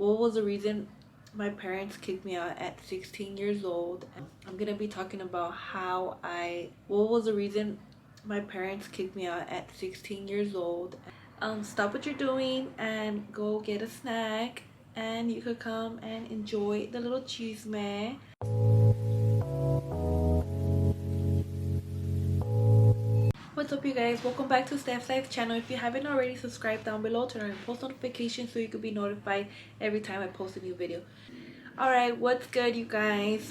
what was the reason my parents kicked me out at 16 years old. I'm gonna be talking about what was the reason my parents kicked me out at 16 years old. Stop what you're doing and go get a snack, and you could come and enjoy the little chisme. What's up, you guys? Welcome back to Steph's Life channel. If you haven't already, subscribe down below, turn on post notifications so you can be notified every time I post a new video. Alright, what's good, you guys?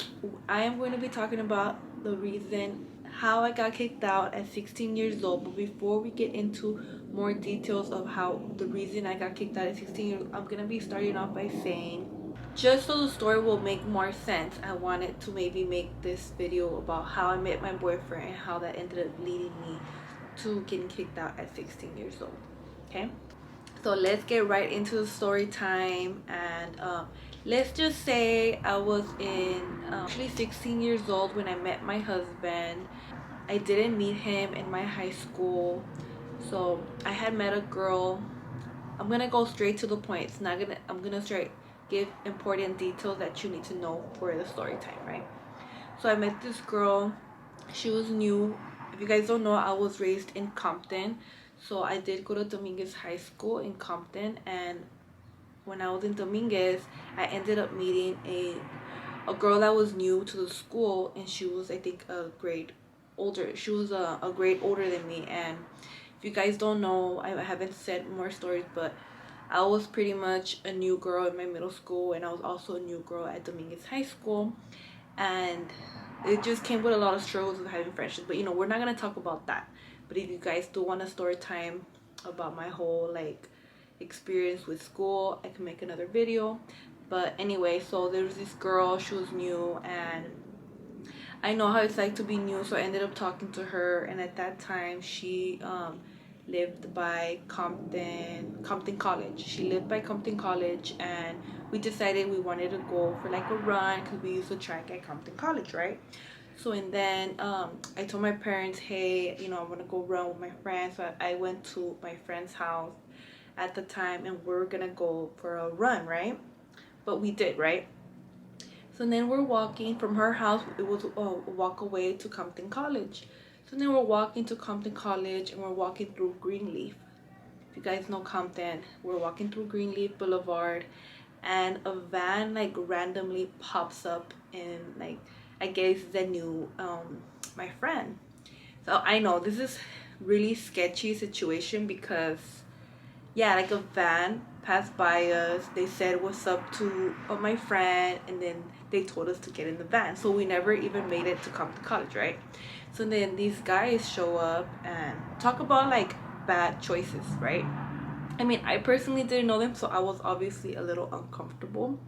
I am going to be talking about the reason how I got kicked out at 16 years old. But before we get into more details of how the reason I got kicked out at 16 years old, I'm going to be starting off by saying, just so the story will make more sense, I wanted to maybe make this video about how I met my boyfriend and how that ended up leading me to getting kicked out at 16 years old. Okay, so let's get right into the story time. And let's just say I was actually 16 years old when I met my husband. I didn't meet him in my high school, so I had met a girl. I'm gonna go straight to the point. I'm gonna straight give important details that you need to know for the story time, right? So I met this girl. She was new. If you guys don't know, I was raised in Compton, so I did go to Dominguez High School in Compton. And when I was in Dominguez, I ended up meeting a girl that was new to the school, and she was, I think, a grade older. She was a grade older than me. And if you guys don't know, I haven't said more stories, but I was pretty much a new girl in my middle school, and I was also a new girl at Dominguez High School. And it just came with a lot of struggles with having friendships, but we're not gonna talk about that. But if you guys do want a story time about my whole experience with school, I can make another video. But anyway, so there was this girl. She was new, and I know how it's like to be new, so I ended up talking to her. And at that time, she lived by Compton College. She lived by Compton College, and we decided we wanted to go for a run because we used to track at Compton College, right? So, and then I told my parents, hey, I want to go run with my friends. So I went to my friend's house at the time, and we're gonna go for a run, right? But we did, right? So then we're walking from her house. It was a walk away to Compton College. So then we're walking to Compton College, and we're walking through Greenleaf. If you guys know Compton, we're walking through Greenleaf Boulevard, and a van randomly pops up, and I guess they knew my friend. So I know this is really sketchy situation because yeah, a van passed by us. They said what's up to my friend, and then they told us to get in the van. So we never even made it to Compton College, right? So then these guys show up and talk about bad choices, right? I mean, I personally didn't know them, so I was obviously a little uncomfortable.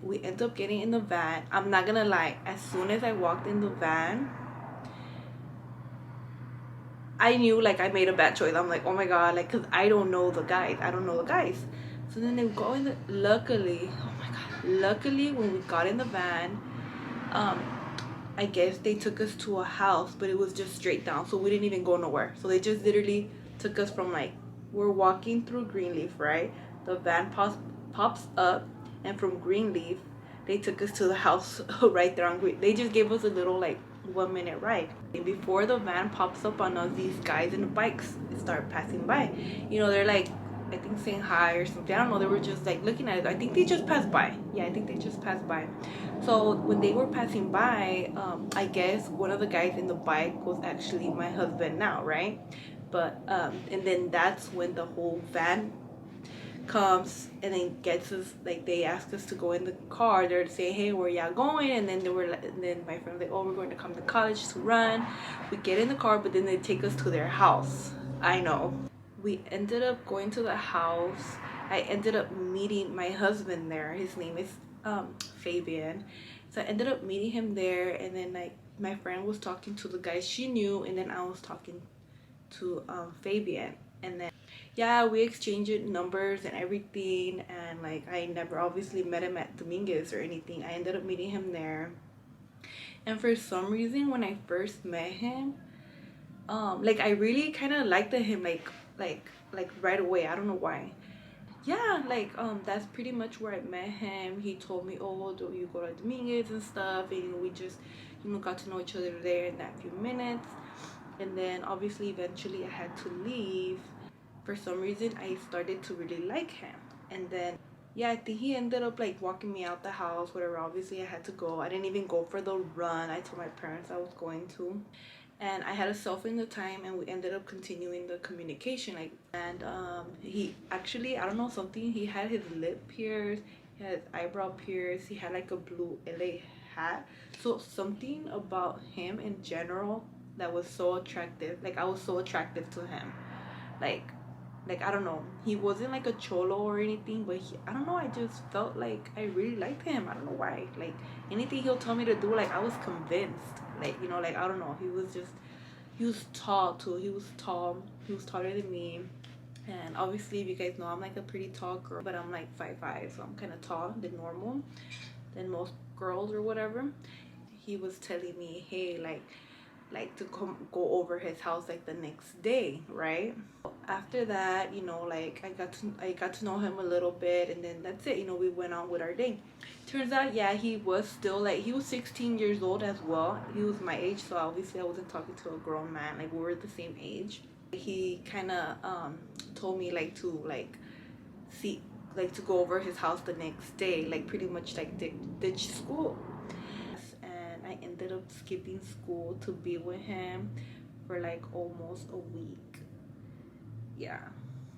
We end up getting in the van. I'm not gonna lie, as soon as I walked in the van, I knew I made a bad choice. I'm like, oh my god, because I don't know the guys. So then they go in luckily, oh my god, luckily when we got in the van, I guess they took us to a house, but it was just straight down, so we didn't even go nowhere. So they just literally took us from we're walking through Greenleaf, right? The van pops up, and from Greenleaf they took us to the house right there on Green. They just gave us a little 1-minute ride. And before the van pops up on us, these guys in the bikes start passing by. They're I think saying hi or something. I don't know. They were just looking at it. I think they just passed by. Yeah, I think they just passed by. So when they were passing by, I guess one of the guys in the bike was actually my husband now, right? But and then that's when the whole van comes and then gets us. They asked us to go in the car. They're saying, hey, where y'all going? And then then my friend was like, oh, we're going to come to college to run. We get in the car, but then they take us to their house. I know. We ended up going to the house. I ended up meeting my husband there. His name is Fabian. So I ended up meeting him there, and then my friend was talking to the guys she knew, and then I was talking to Fabian. And then yeah, we exchanged numbers and everything, and I never obviously met him at Dominguez or anything. I ended up meeting him there, and for some reason when I first met him, I really kind of liked him right away. I don't know why. yeah, like that's pretty much where I met him. He told me, oh, do you go to Dominguez and stuff, and we just got to know each other there in that few minutes. And then obviously eventually I had to leave. For some reason I started to really like him, and then yeah, I think he ended up like walking me out the house, whatever. Obviously I had to go. I didn't even go for the run. I told my parents I was going to, and I had a cell phone at the time, and we ended up continuing the communication. Like, and he actually, I don't know, something, he had his lip pierced, he had his eyebrow pierced, he had like a blue LA hat. So something about him in general that was so attractive. Like, I was so attracted to him. Like I don't know, he wasn't like a cholo or anything, but I don't know, I just felt like I really liked him. I don't know why. Like, anything he'll tell me to do, like, I was convinced. Like, like, I don't know, he was tall too. He was tall, he was taller than me. And obviously, if you guys know, I'm like a pretty tall girl, but I'm like 5'5", so I'm kind of tall than normal, than most girls or whatever. He was telling me, hey, like to go over his house like the next day, right? After that, like, I got to know him a little bit, and then that's it. We went on with our day. Turns out, yeah, he was still like, he was 16 years old as well. He was my age, so obviously I wasn't talking to a grown man. Like, we were the same age. He kind of told me like to see, like, to go over his house the next day, like pretty much like ditch school. I ended up skipping school to be with him for like almost a week. Yeah,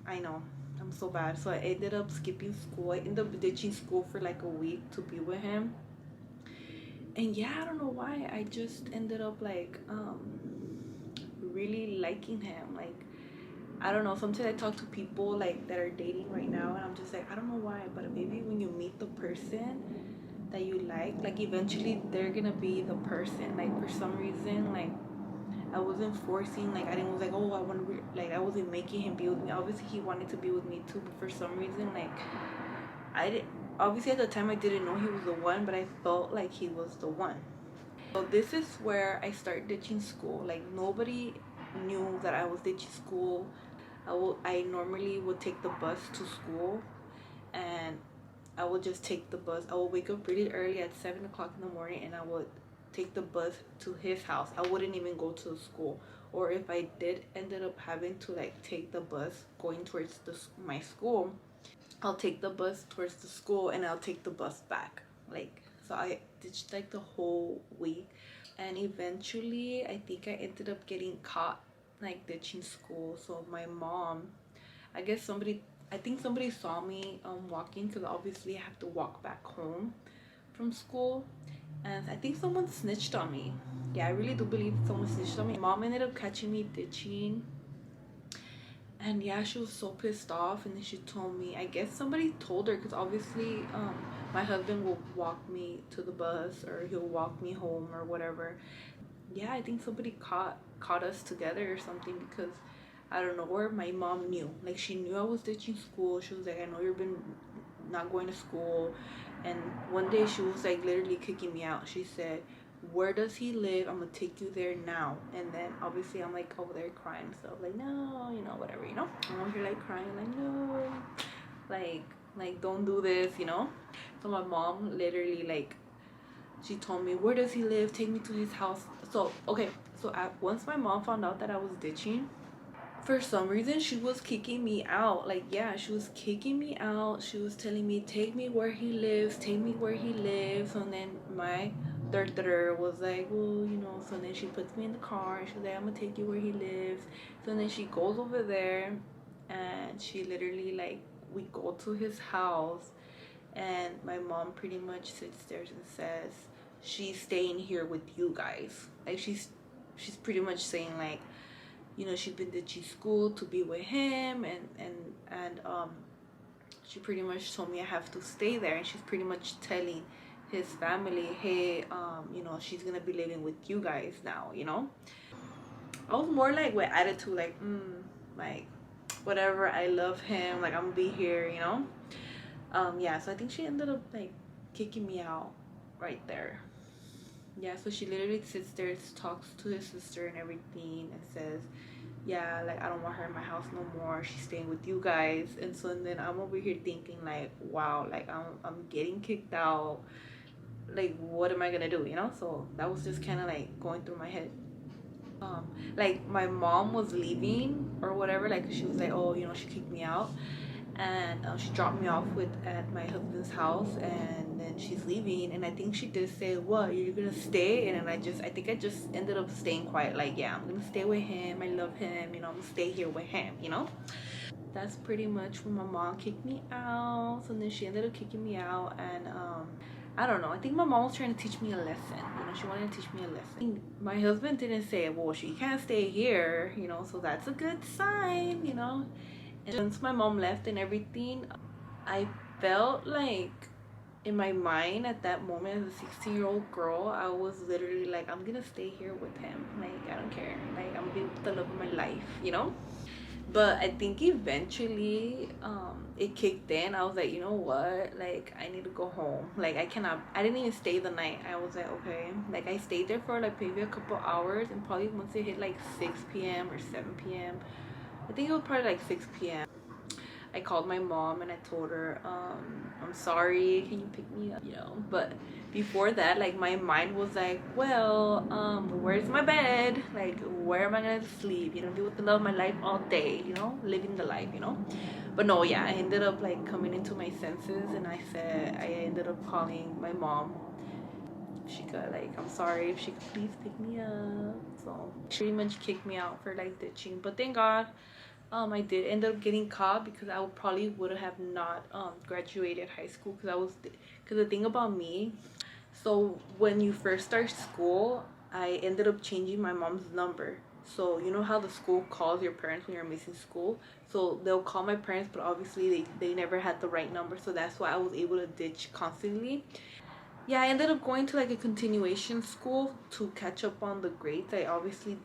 I know, I'm so bad. So I ended up skipping school. I ended up ditching school for like a week to be with him. And yeah, I don't know why, I just ended up like really liking him. Like, I don't know, sometimes I talk to people like that are dating right now, and I'm just like, I don't know why, but maybe when you meet the person that you like eventually they're gonna be the person. Like, for some reason, like, I wasn't forcing, like, I didn't was like, oh, I want to like, I wasn't making him be with me. Obviously he wanted to be with me too, but for some reason, like, I didn't, obviously at the time I didn't know he was the one, but I felt like he was the one. So this is where I started ditching school. Like, nobody knew that I was ditching school. I normally would take the bus to school, and I would just take the bus. I would wake up really early at 7 o'clock in the morning, and I would take the bus to his house. I wouldn't even go to the school. Or if I did ended up having to like take the bus going towards my school, I'll take the bus towards the school, and I'll take the bus back. Like, so I ditched like the whole week. And eventually I think I ended up getting caught like ditching school. So my mom, I think somebody saw me walking, because obviously I have to walk back home from school, and I think someone snitched on me. Yeah, I really do believe someone snitched on me. My mom ended up catching me ditching, and yeah, she was so pissed off, and then she told me, I guess somebody told her, because obviously my husband will walk me to the bus, or he'll walk me home or whatever. Yeah, I think somebody caught us together or something, because I don't know, where my mom knew. Like, she knew I was ditching school. She was like, I know you've been not going to school. And one day she was like literally kicking me out. She said, where does he live? I'm gonna take you there now. And then obviously I'm like over there crying. So like, no, whatever, I'm over here like crying, like, no, like don't do this. So my mom literally, like, she told me, where does he live? Take me to his house. So okay, so once my mom found out that I was ditching, for some reason she was kicking me out. Like, yeah, she was kicking me out. She was telling me, take me where he lives, take me where he lives. And then my daughter was like, well, so then she puts me in the car, and she's like, I'm gonna take you where he lives. So then she goes over there, and she literally, like, we go to his house, and my mom pretty much sits there and says, she's staying here with you guys. Like, she's pretty much saying, like, she's been ditching school to be with him, and she pretty much told me I have to stay there, and she's pretty much telling his family, hey, she's gonna be living with you guys now. I was more like with attitude, like, like, whatever, I love him, like, I'm gonna be here. Yeah, so I think she ended up like kicking me out right there. Yeah, so she literally sits there, talks to his sister and everything, and says, yeah, like I don't want her in my house no more, she's staying with you guys. And so and then I'm over here thinking like, wow, like I'm getting kicked out, like what am I gonna do, you know? So that was just kind of like going through my head. Like my mom was leaving or whatever, like she was like, oh, you know, she kicked me out. And she dropped me off with at my husband's house, and then she's leaving. And I think she did say, what, you're gonna stay? And then I think I just ended up staying quiet, like, yeah, I'm gonna stay with him, I love him, you know, I'm gonna stay here with him, you know. That's pretty much when my mom kicked me out. So then she ended up kicking me out. And I don't know, I think my mom was trying to teach me a lesson, you know, she wanted to teach me a lesson. My husband didn't say, well, she can't stay here, you know, so that's a good sign, you know. And once my mom left and everything, I felt like in my mind at that moment as a 16-year-old girl, I was literally like, I'm gonna stay here with him, like I don't care, like I'm gonna be with the love of my life, you know. But I think eventually it kicked in. I was like, you know what, like I need to go home, like I didn't even stay the night. I was like, okay, like I stayed there for like maybe a couple hours, and probably once it hit like 6 p.m. or 7 p.m., I think it was probably like 6 p.m., I called my mom and I told her, I'm sorry, can you pick me up, you know. But before that, like my mind was like, well, where's my bed, like where am I gonna sleep, you know, be with the love of my life all day, you know, living the life, you know. But no, yeah, I ended up like coming into my senses, and I ended up calling my mom. She could, like, I'm sorry, if she could please pick me up. So she pretty much kicked me out for like ditching. But thank God I did end up getting caught, because I would have not graduated high school, because the thing about me, so when you first start school, I ended up changing my mom's number. So you know how the school calls your parents when you're missing school, so they'll call my parents, but obviously they never had the right number, so that's why I was able to ditch constantly. Yeah, I ended up going to like a continuation school to catch up on the grades. I obviously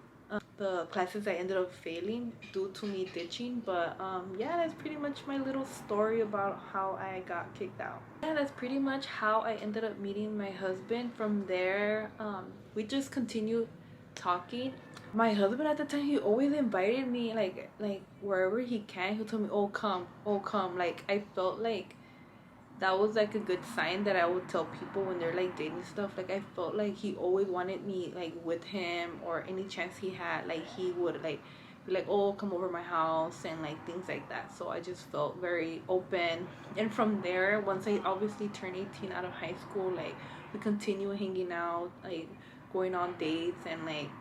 the classes I ended up failing due to me ditching. But yeah, that's pretty much my little story about how I got kicked out. Yeah, that's pretty much how I ended up meeting my husband. From there, we just continued talking. My husband at the time, he always invited me like wherever he can. He'll tell me, oh come, oh come. Like I felt like that was like a good sign that I would tell people when they're like dating stuff. Like I felt like he always wanted me like with him, or any chance he had, like he would like be like, oh come over my house, and like things like that. So I just felt very open. And from there, once I obviously turned 18 out of high school, like we continue hanging out, like going on dates. And like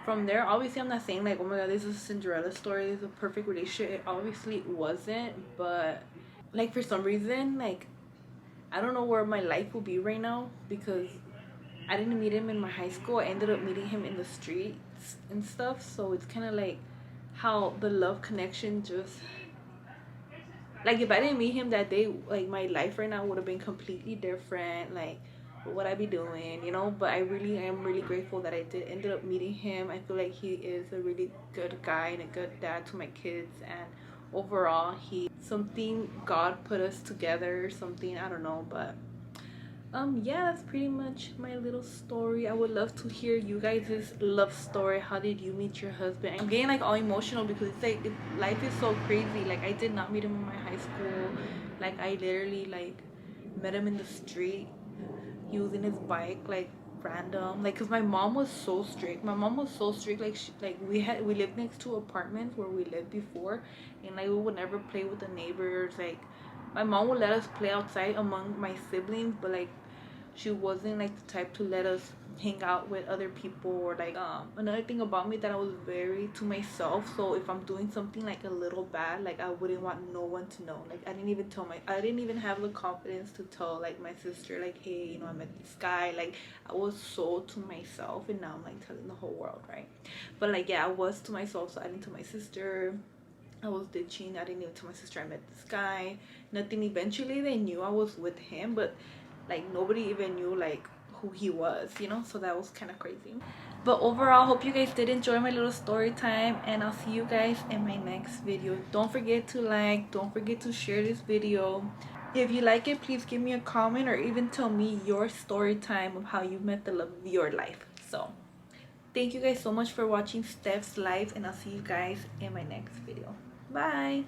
from there, obviously I'm not saying like, oh my god, this is a Cinderella story, this is a perfect relationship. It obviously wasn't. But like for some reason, like I don't know where my life will be right now, because I didn't meet him in my high school. I ended up meeting him in the streets and stuff. So it's kind of like how the love connection just, like if I didn't meet him that day, like my life right now would have been completely different. Like what would I be doing, you know? But I really am really grateful that I did ended up meeting him. I feel like he is a really good guy and a good dad to my kids. And overall, he something God put us together, something, I don't know. But yeah, that's pretty much my little story. I would love to hear you guys' love story. How did you meet your husband? I'm getting like all emotional, because it's like life is so crazy. Like I did not meet him in my high school. Like I literally like met him in the street using his bike, like random. Like because my mom was so strict. My mom was so strict. Like we lived next to apartments where we lived before, and like we would never play with the neighbors. Like my mom would let us play outside among my siblings, but like she wasn't like the type to let us hang out with other people. Or like another thing about me, that I was very to myself. So if I'm doing something like a little bad, like I wouldn't want no one to know. Like I didn't even have the confidence to tell like my sister, like, hey, you know, I met this guy. Like I was so to myself, and now I'm like telling the whole world, right? But like yeah, I was to myself, so I didn't tell my sister. I was ditching. I didn't even tell my sister I met this guy. Nothing. Eventually they knew I was with him, but like nobody even knew like who he was, you know. So that was kind of crazy. But overall, hope you guys did enjoy my little story time, and I'll see you guys in my next video. Don't forget to like, don't forget to share this video. If you like it, please give me a comment, or even tell me your story time of how you met the love of your life. So Thank you guys so much for watching Steph's Life, and I'll see you guys in my next video. Bye.